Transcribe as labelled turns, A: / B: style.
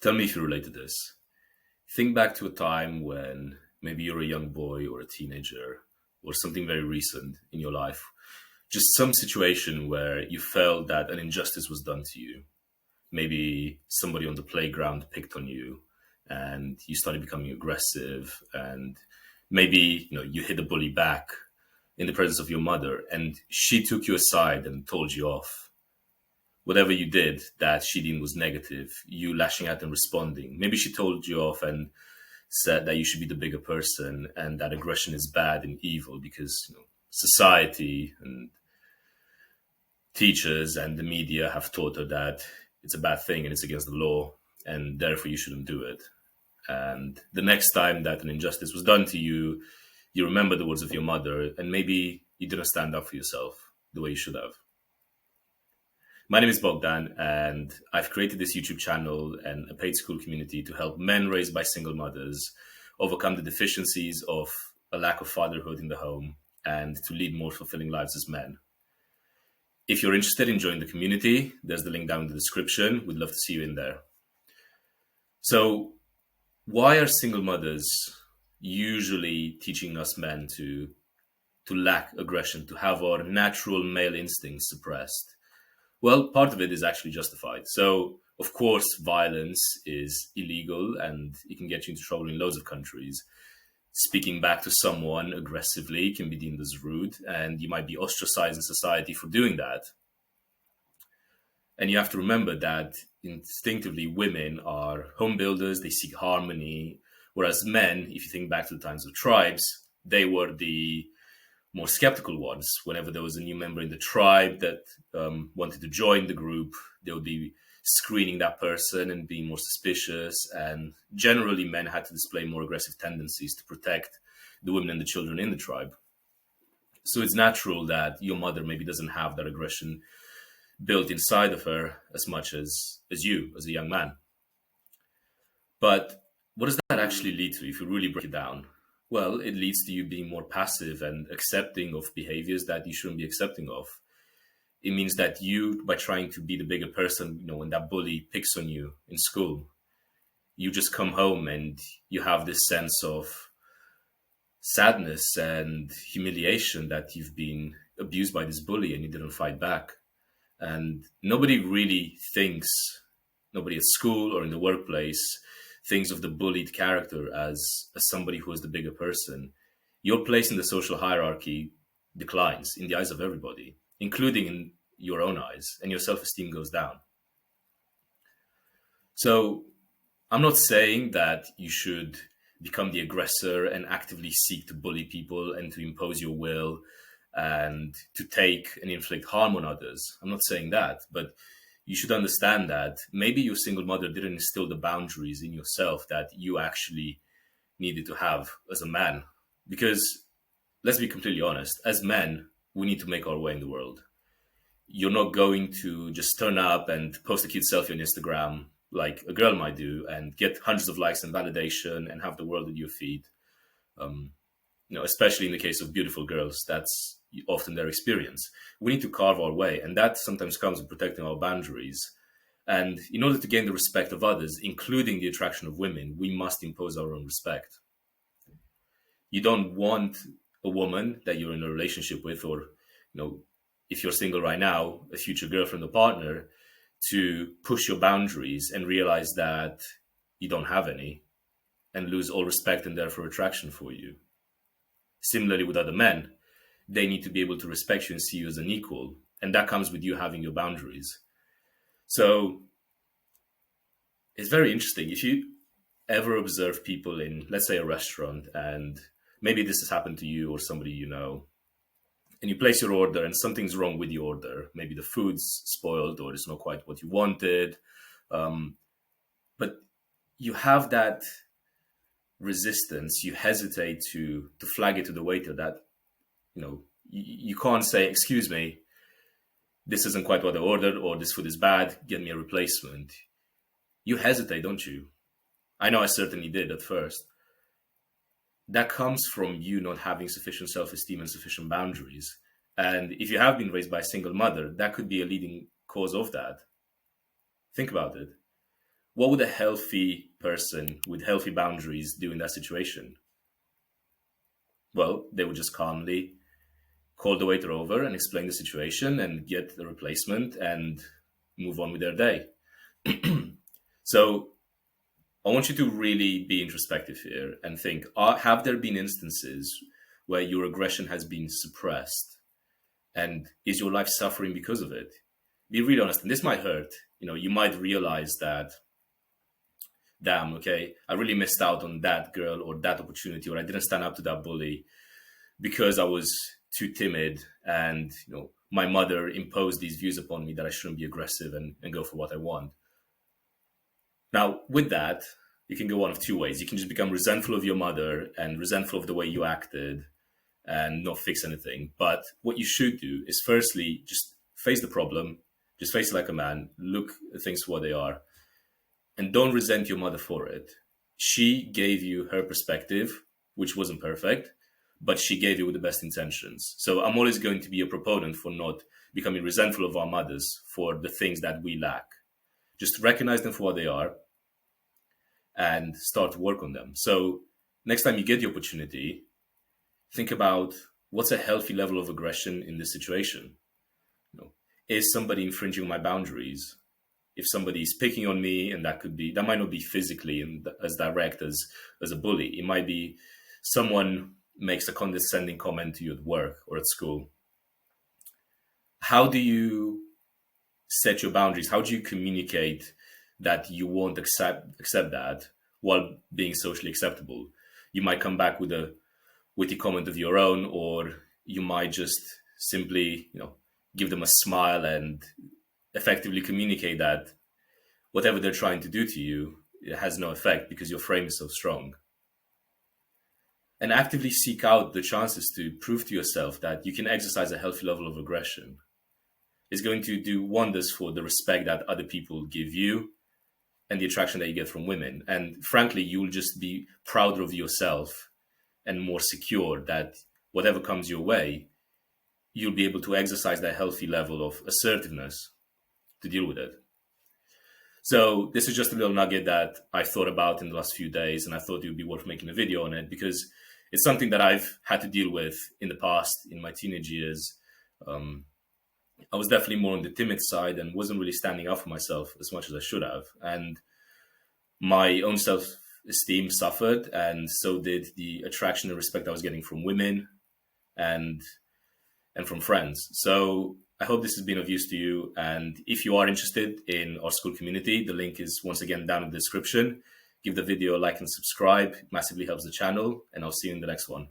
A: Tell me if you relate to this. Think back to a time when maybe you're a young boy or a teenager or something very recent in your life. Just some situation where you felt that an injustice was done to you. Maybe somebody on the playground picked on you and you started becoming aggressive, and maybe you hit the bully back in the presence of your mother, and she took you aside and told you off. Whatever you did that she deemed was negative, you lashing out and responding. Maybe she told you off and said that you should be the bigger person and that aggression is bad and evil because society and teachers and the media have taught her that it's a bad thing and it's against the law, and therefore you shouldn't do it. And the next time that an injustice was done to you, you remember the words of your mother, and maybe you didn't stand up for yourself the way you should have. My name is Bogdan, and I've created this YouTube channel and a paid school community to help men raised by single mothers overcome the deficiencies of a lack of fatherhood in the home and to lead more fulfilling lives as men. If you're interested in joining the community, there's the link down in the description. We'd love to see you in there. So, why are single mothers usually teaching us men to lack aggression, to have our natural male instincts suppressed? Well, part of it is actually justified. So, of course, violence is illegal and it can get you into trouble in loads of countries. Speaking back to someone aggressively can be deemed as rude, and you might be ostracized in society for doing that. And you have to remember that instinctively women are home builders, they seek harmony, whereas men, if you think back to the times of tribes, they were the more skeptical ones. Whenever there was a new member in the tribe that wanted to join the group, they would be screening that person and being more suspicious. And generally, men had to display more aggressive tendencies to protect the women and the children in the tribe. So it's natural that your mother maybe doesn't have that aggression built inside of her as much as you, as a young man. But what does that actually lead to if you really break it down? Well, it leads to you being more passive and accepting of behaviors that you shouldn't be accepting of. It means that you, by trying to be the bigger person, when that bully picks on you in school, you just come home and you have this sense of sadness and humiliation that you've been abused by this bully and you didn't fight back. And nobody really thinks, nobody at school or in the workplace thinks of the bullied character as somebody who is the bigger person. Your place in the social hierarchy declines in the eyes of everybody, including in your own eyes, and your self-esteem goes down. So I'm not saying that you should become the aggressor and actively seek to bully people and to impose your will and to take and inflict harm on others. I'm not saying that, but you should understand that maybe your single mother didn't instill the boundaries in yourself that you actually needed to have as a man. Because let's be completely honest, as men, we need to make our way in the world. You're not going to just turn up and post a cute selfie on Instagram like a girl might do and get hundreds of likes and validation and have the world at your feet. Especially in the case of beautiful girls, that's often their experience. We need to carve our way, and that sometimes comes with protecting our boundaries. And in order to gain the respect of others, including the attraction of women, we must impose our own respect. You don't want a woman that you're in a relationship with, or if you're single right now, a future girlfriend or partner, to push your boundaries and realize that you don't have any and lose all respect and therefore attraction for you. Similarly with other men, they need to be able to respect you and see you as an equal. And that comes with you having your boundaries. So it's very interesting. If you ever observe people in, let's say, a restaurant, and maybe this has happened to you or somebody you know, and you place your order and something's wrong with your order. Maybe the food's spoiled or it's not quite what you wanted. But you have that resistance. You hesitate to flag it to the waiter that, you can't say, excuse me, this isn't quite what I ordered, or this food is bad, get me a replacement. You hesitate, don't you? I know I certainly did at first. That comes from you not having sufficient self-esteem and sufficient boundaries. And if you have been raised by a single mother, that could be a leading cause of that. Think about it. what would a healthy person with healthy boundaries do in that situation? Well, they would just calmly call the waiter over and explain the situation and get the replacement and move on with their day. So I want you to really be introspective here and think, have there been instances where your aggression has been suppressed? And is your life suffering because of it? Be really honest. And this might hurt. You might realize that, damn, okay, I really missed out on that girl or that opportunity, or I didn't stand up to that bully because I was too timid, and my mother imposed these views upon me that I shouldn't be aggressive and go for what I want. Now, with that, you can go one of two ways. You can just become resentful of your mother and resentful of the way you acted and not fix anything. But what you should do is firstly, just face the problem, just face it like a man, look at things for what they are, and don't resent your mother for it. She gave you her perspective, which wasn't perfect, but she gave you with the best intentions. So I'm always going to be a proponent for not becoming resentful of our mothers for the things that we lack. Just recognize them for what they are and start to work on them. So next time you get the opportunity, think about what's a healthy level of aggression in this situation. Is somebody infringing my boundaries? If somebody's picking on me, and that might not be physically and as direct as a bully. It might be someone makes a condescending comment to you at work or at school. How do you set your boundaries? How do you communicate that you won't accept that while being socially acceptable? You might come back with a witty comment of your own, or you might just simply, give them a smile and effectively communicate that whatever they're trying to do to you, it has no effect because your frame is so strong. And actively seek out the chances to prove to yourself that you can exercise a healthy level of aggression. It's going to do wonders for the respect that other people give you and the attraction that you get from women. And frankly, you'll just be prouder of yourself and more secure that whatever comes your way, you'll be able to exercise that healthy level of assertiveness to deal with it. So this is just a little nugget that I thought about in the last few days, and I thought it would be worth making a video on it because it's something that I've had to deal with in the past, in my teenage years. I was definitely more on the timid side and wasn't really standing up for myself as much as I should have. And my own self-esteem suffered, and so did the attraction and respect I was getting from women and from friends. So I hope this has been of use to you. And if you are interested in our school community, the link is once again down in the description. Give the video a like and subscribe. It massively helps the channel, and I'll see you in the next one.